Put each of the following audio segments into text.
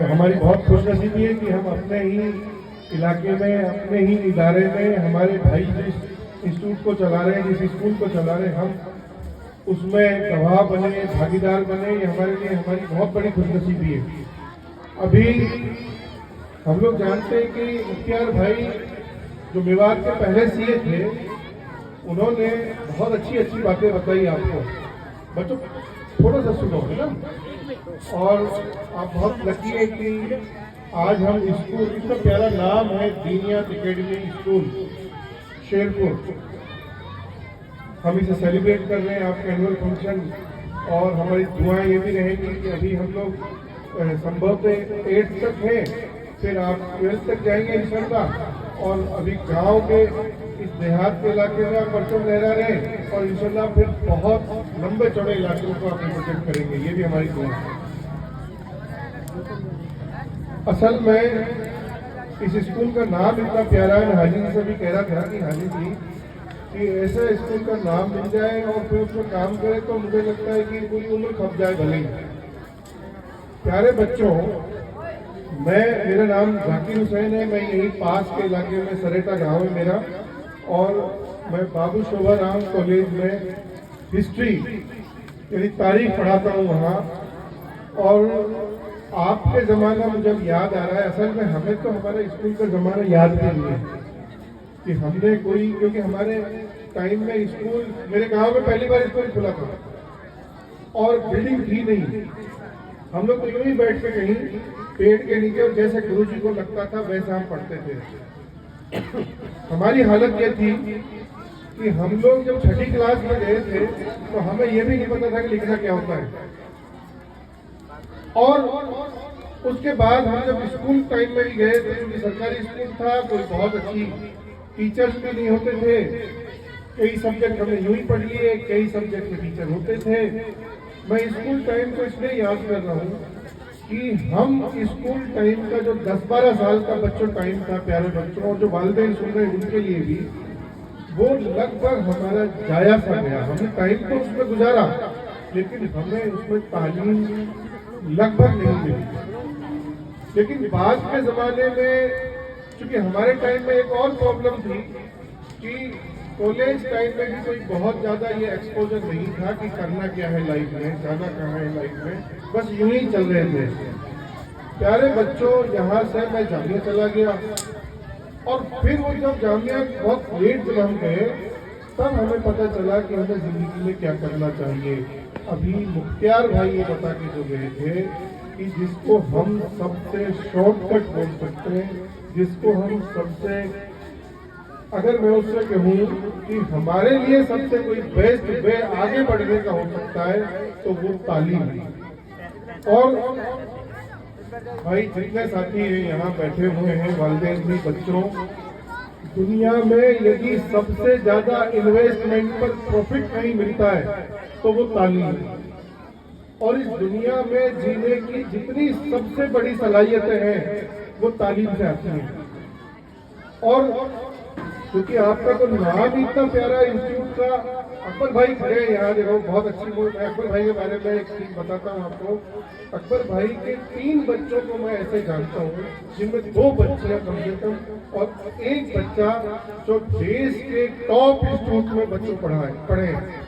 हमारी बहुत खुशनसीबी है कि हम अपने ही इलाके में, अपने ही इदारे में, हमारे भाई जिस इंस्टीट्यूट को चला रहे हैं, जिस स्कूल को चला रहे हैं, हम उसमें गवाह बने, भागीदार बने। ये हमारे लिए हमारी बहुत बड़ी खुशनसीबी है। अभी हम लोग जानते हैं कि मुख्तियार भाई जो मेवात के पहले सीए थे, उन्होंने बहुत अच्छी अच्छी बातें बताई आपको। बच्चों थोड़ा सा सुनो, है ना। और आप बहुत लकी है कि आज हम स्कूल, इतना प्यारा नाम है दीनियात एकेडमी स्कूल शेरपुर, हम इसे सेलिब्रेट कर रहे हैं, आपका एनुअल फंक्शन। और हमारी दुआएं ये भी रहेंगी कि अभी हम लोग संभवतः 8th तक हैं, फिर आप 12th तक जाएंगे इंशाल्लाह। और अभी गांव के इस देहात के इलाके में आप परचम लहरा रहे हैं और इंशाल्लाह फिर बहुत लंबे चौड़े इलाकों को आप रिप्रेजेंट करेंगे। ये भी हमारी दुआ है। असल में इस स्कूल का नाम इतना प्यारा है। हाजी जी से भी कह रहा था कि हाजी जी कि ऐसा स्कूल का नाम मिल जाए और फिर उसमें काम करे तो मुझे लगता है कि पूरी उम्र खप जाए भले ही। प्यारे बच्चों, मेरा नाम जाकिर हुसैन है। मैं यहीं पास के इलाके में सरेटा गांव है मेरा, और मैं बाबू शोभा राम कॉलेज में हिस्ट्री यानी तारीख पढ़ाता हूँ वहाँ। और आपके ज़माना मुझे याद आ रहा है, असल में हमें तो हमारा स्कूल का ज़माना याद भी नहीं है कि हमने कोई, क्योंकि हमारे टाइम में स्कूल, मेरे गांव में पहली बार स्कूल खुला था और बिल्डिंग थी नहीं। हम लोग तो यूं ही बैठ के कहीं पेड़ के नीचे, और जैसे गुरुजी को लगता था वैसे हम पढ़ते थे। हमारी हालत ये थी कि हम लोग जब 6ठी क्लास में गए थे तो हमें ये भी नहीं पता था कि लिखना क्या होता है। और उसके बाद हम जब स्कूल टाइम में भी गए थे, क्योंकि सरकारी स्कूल था, कोई बहुत अच्छी टीचर्स भी नहीं होते थे। कई सब्जेक्ट हमने यूं ही पढ़ लिए, कई सब्जेक्ट में टीचर होते थे। मैं स्कूल टाइम को इसलिए याद कर रहा हूँ कि हम स्कूल टाइम का जो 10-12 साल का बच्चों टाइम था, प्यारे बच्चों, और जो वालिदैन सुन रहे हैं उनके लिए भी, वो लगभग हमारा जाया सा गया। हमने टाइम तो उसमें गुजारा, लेकिन हमें उसमें तालीम लगभग नहीं मिली। लेकिन बाद के जमाने में, क्योंकि हमारे टाइम में एक और प्रॉब्लम थी कि कॉलेज टाइम में भी कोई बहुत ज्यादा ये एक्सपोजर नहीं था कि करना क्या है लाइफ में, जाना कहाँ है लाइफ में, बस यूं ही चल रहे थे। प्यारे बच्चों, यहाँ से मैं जामिया चला गया, और फिर वो जब जामिया बहुत लेट जब हम गए, तब हमें पता चला कि हमें जिंदगी में क्या करना चाहिए। अभी मुख्तियार भाई ये बता के जो गए थे कि जिसको हम सबसे शॉर्टकट बोल सकते हैं, जिसको हम सबसे, अगर मैं उससे कहूँ कि हमारे लिए सबसे कोई बेस्ट वे आगे बढ़ने का हो सकता है तो वो तालीम है। और भाई जितने साथी हैं यहाँ बैठे हुए हैं, वालिदैन भी, बच्चों, दुनिया में यदि सबसे ज्यादा इन्वेस्टमेंट पर प्रॉफिट नहीं मिलता है तो वो तालीम है। और इस दुनिया में जीने की जितनी सबसे बड़ी सलाहियतें हैं वो तालीम से आती हैं। और क्योंकि आपका तो नाम ही इतना प्यारा इंस्टीट्यूट का, अकबर भाई खड़े हैं यहाँ, देखो बहुत अच्छी बोल। मैं अकबर भाई के बारे में एक चीज बताता हूँ आपको। अकबर भाई के 3 बच्चों को मैं ऐसे जानता हूँ, जिनमें 2 बच्चे कम से कम, और एक बच्चा जो देश के टॉप इंस्टीट्यूट में बच्चों पढ़े हैं।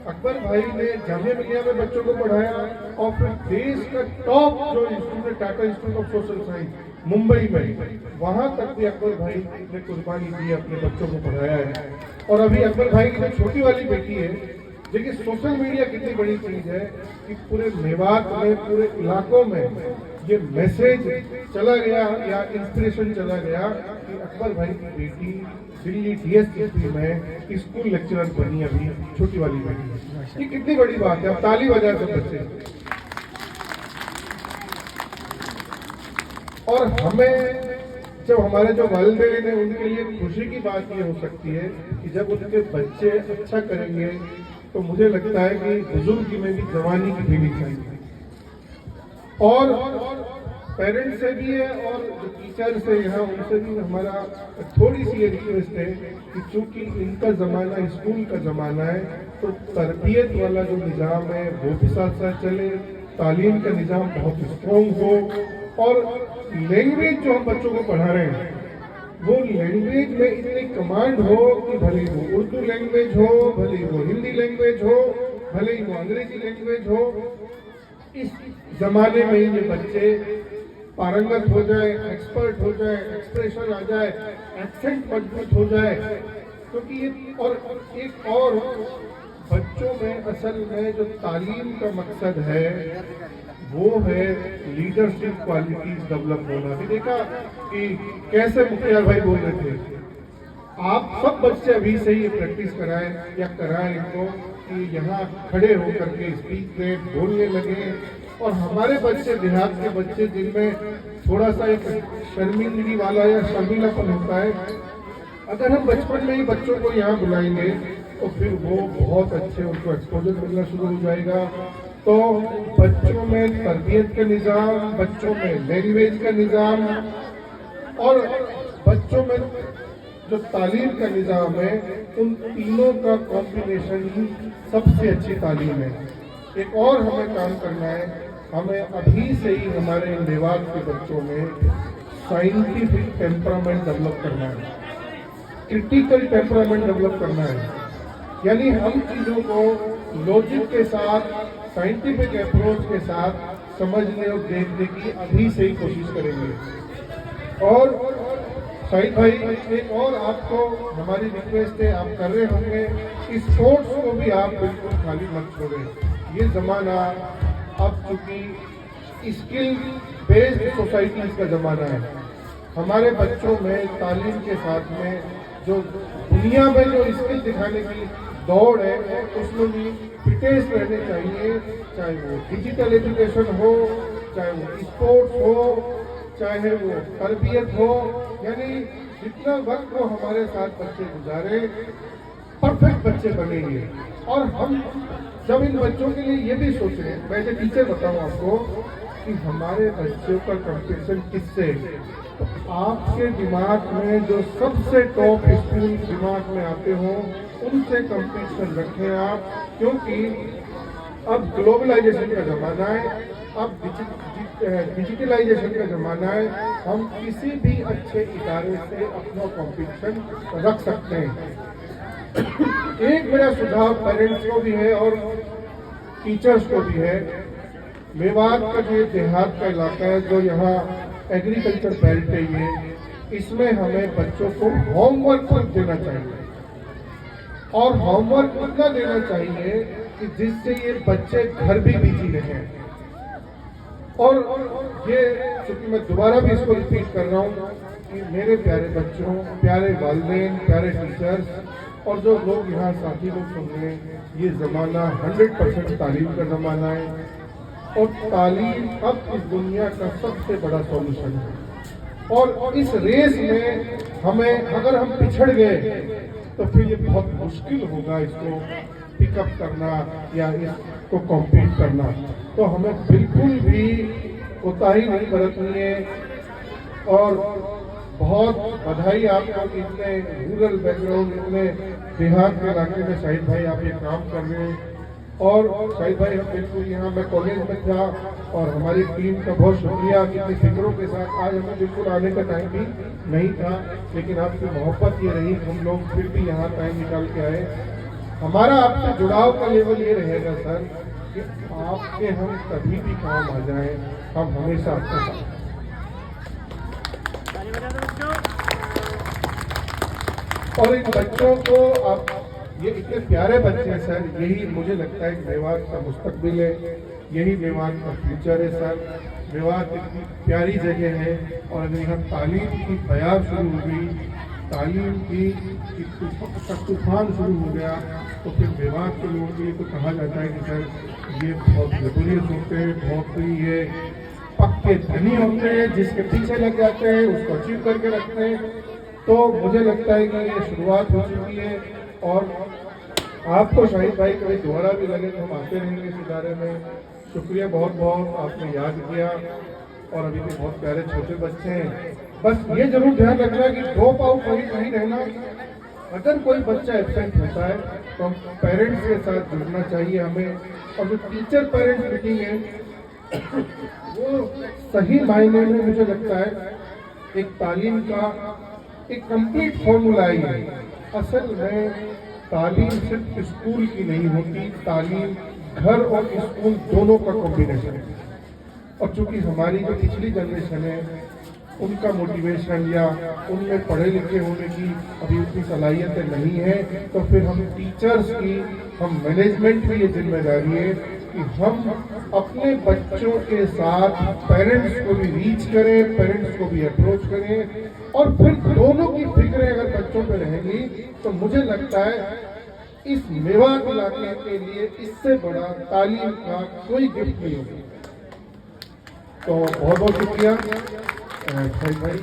अकबर भाई ने जामिया मिलिया में बच्चों को पढ़ाया, और फिर देश का टॉप जो इंस्टीट्यूट है, Tata institute of social science Mumbai में, वहां तक भी अकबर भाई ने कुर्बानी दी, अपने बच्चों को पढ़ाया है। और अभी अकबर भाई की जो छोटी वाली बेटी है, देखिए सोशल मीडिया कितनी बड़ी चीज है कि पूरे मेवात में, पूरे इलाकों में ये मैसेज चला गया या इंस्पिरेशन चला गया कि अकबर भाई की बेटी दिल्ली DSSP में स्कूल लेक्चरर बनी, अभी छोटी वाली बेटी। ये कितनी बड़ी बात है। अब ताली बजा सब बच्चे। और हमें, जब हमारे जो वालिदैन हैं, उनके लिए खुशी की बात ये हो सकती है कि जब उनके बच्चे अच्छा करेंगे तो मुझे लगता है कि बुजुर्ग में भी जवानी की फीलिंग चाहिए। और पेरेंट्स से भी है और जो टीचर्स है यहाँ, उनसे भी हमारा थोड़ी सी ये रिक्वेस्ट है कि चूंकि इनका जमाना स्कूल का जमाना है, तो तरबियत वाला जो निज़ाम है वो भी साथ साथ चले, तालीम का निज़ाम बहुत स्ट्रॉन्ग हो, और लैंग्वेज जो हम बच्चों को पढ़ा रहे हैं वो लैंग्वेज में इतनी कमांड हो कि भले वो उर्दू लैंग्वेज हो, भले वो हिंदी लैंग्वेज हो, भले ही वो अंग्रेजी लैंग्वेज हो, इस जमाने में ये बच्चे पारंगत हो जाए, एक्सपर्ट हो जाए, एक्सप्रेशन आ जाए, एक्सेंट मजबूत हो जाए, क्योंकि ये और एक और बच्चों में असल में जो तालीम का मकसद है वो है लीडरशिप क्वालिटीज डेवलप होना। अभी देखा कि कैसे मुखियार भाई बोल रहे थे, आप सब बच्चे अभी से ही प्रैक्टिस कराएं या कराएं इनको कि यहाँ खड़े होकर के स्पीच में बोलने लगे। और हमारे बच्चे, देहात के बच्चे जिनमें थोड़ा सा एक शर्मिंदगी वाला या शर्मीलापन होता है, अगर हम बचपन में ही बच्चों को यहाँ बुलाएंगे तो फिर वो बहुत अच्छे उनको एक्सपोजर मिलना शुरू हो जाएगा। तो बच्चों में तरबियत का निज़ाम, बच्चों में लैंग्वेज का निज़ाम और बच्चों में जो तालीम का निज़ाम है, उन तीनों का कॉम्बिनेशन ही सबसे अच्छी तालीम है। एक और हमें काम करना है, हमें अभी से ही हमारे मेवात के बच्चों में साइंटिफिक टेम्परामेंट डेवलप करना है, क्रिटिकल टेम्परामेंट डेवलप करना है। यानी हम चीज़ों को लॉजिक के साथ, साइंटिफिक अप्रोच के साथ समझने और देखने की अभी से ही कोशिश करेंगे। और शाहिद भाई, एक और आपको हमारी रिक्वेस्ट है, आप कर रहे होंगे, इस स्पोर्ट्स को भी आप बिल्कुल खाली मत छोड़ें। ये ज़माना अब चूंकि स्किल बेस्ड सोसाइटीज़ का ज़माना है, हमारे बच्चों में तालीम के साथ में जो दुनिया में जो स्किल दिखाने की दौड़ है, उसमें भी फिटनेस रहने चाहिए, चाहे वो डिजिटल एजुकेशन हो, चाहे वो स्पोर्ट्स हो, चाहे वो तरबियत हो। यानी जितना वक्त वो हमारे साथ बच्चे गुजारे, परफेक्ट बच्चे बनेंगे। और हम जब इन बच्चों के लिए ये भी सोचें, मैं एज टीचर बताऊँ आपको कि हमारे बच्चों का कंपटीशन किससे, तो आपके दिमाग में जो सबसे टॉप स्कूल दिमाग में आते हो उनसे कंपटीशन रखें आप, क्योंकि अब ग्लोबलाइजेशन का ज़माना है, अब डिजिटलाइजेशन का ज़माना है। हम किसी भी अच्छे इदारे से अपना कंपटीशन रख सकते हैं। एक मेरा सुझाव पेरेंट्स को भी है और टीचर्स को भी है, मेवात का जो देहात का इलाका है, जो यहाँ एग्रीकल्चर बेल्ट है, ये इसमें हमें बच्चों को होमवर्क देना चाहिए। और होमवर्क इतना देना चाहिए कि जिससे ये बच्चे घर भी बिजी रहें। और ये चूंकि मैं दोबारा भी इसको रिपीट कर रहा हूँ कि मेरे प्यारे बच्चों, प्यारे वालिदैन, प्यारे टीचर्स और जो लोग यहाँ साथी लोग सुन रहे हैं, ये ज़माना 100% तालीम का ज़माना है। और तालीम अब इस दुनिया का सबसे बड़ा सॉल्यूशन है। और इस रेस में हमें, अगर हम पिछड़ गए तो फिर ये बहुत मुश्किल होगा इसको पिकअप करना या इसको कॉम्पीट करना। तो हमें बिल्कुल भी कोताही नहीं बरतनी है। और बहुत बधाई आपको, इतने रूरल बैकग्राउंड, इतने देहात के इलाके में शाहिद भाई आप ये काम कर रहे हैं। और शाहिद भाई, हम बिल्कुल यहाँ, मैं कॉलेज में था और हमारी टीम का बहुत शुक्रिया, कितनी फिक्रों के साथ, आज हमें बिल्कुल आने का टाइम भी नहीं था, लेकिन आपकी मोहब्बत ये रही, हम लोग फिर भी यहाँ टाइम निकाल के आए। हमारा आपसे जुड़ाव का लेवल ये रहेगा सर कि आपके हम कभी भी काम आ जाएं, हम हमेशा आपके साथ। और इन बच्चों को आप, ये इतने प्यारे बच्चे हैं सर, यही मुझे लगता है कि मेवात का मुस्तकबिल है, यही मेवात का फ्यूचर है सर। मेवात इतनी प्यारी जगह है और अगर यहाँ तालीम की बयार शुरू हो गई, तालीम की तूफान शुरू हो गया, तो फिर मेवात के लोगों के लिए तो कहा जाता है कि सर ये बहुत लेबोरियस होते हैं, बहुत ही ये पक्के धनी होते हैं, जिसके पीछे लग जाते हैं उसको अचीव करके रखते हैं। तो मुझे लगता है कि ये शुरुआत हो चुकी है। और आपको शाहिद भाई कभी दोबारा भी लगे तो हम आते रहेंगे इस इदारे में। शुक्रिया बहुत बहुत, आपने याद किया। और अभी भी बहुत प्यारे छोटे बच्चे हैं, बस ये जरूर ध्यान रखना कि ड्रॉप आउट नहीं रहना। अगर कोई बच्चा एब्सेंट होता है तो हम पेरेंट्स के साथ जुड़ना चाहिए हमें। और जो टीचर पेरेंट्स मीटिंग है वो सही मायने में मुझे लगता है एक तालीम का एक कंप्लीट फॉर्मूला ही है। असल में तालीम सिर्फ स्कूल की नहीं होती, तालीम घर और स्कूल दोनों का कॉम्बिनेशन है। और चूंकि हमारी जो पिछली जनरेशन है उनका मोटिवेशन या उनमें पढ़े लिखे होने की अभी उतनी सलाहियतें नहीं है, तो फिर हम टीचर्स की, हम मैनेजमेंट की ये जिम्मेदारी है कि हम अपने बच्चों के साथ पेरेंट्स को भी रीच करें, पेरेंट्स को भी अप्रोच करें, और फिर दोनों की फिक्रें अगर बच्चों पे रहेंगी तो मुझे लगता है इस मेवात इलाके के लिए इससे बड़ा तालीम का कोई गिफ्ट नहीं होगा। तो बहुत बहुत शुक्रिया भाई।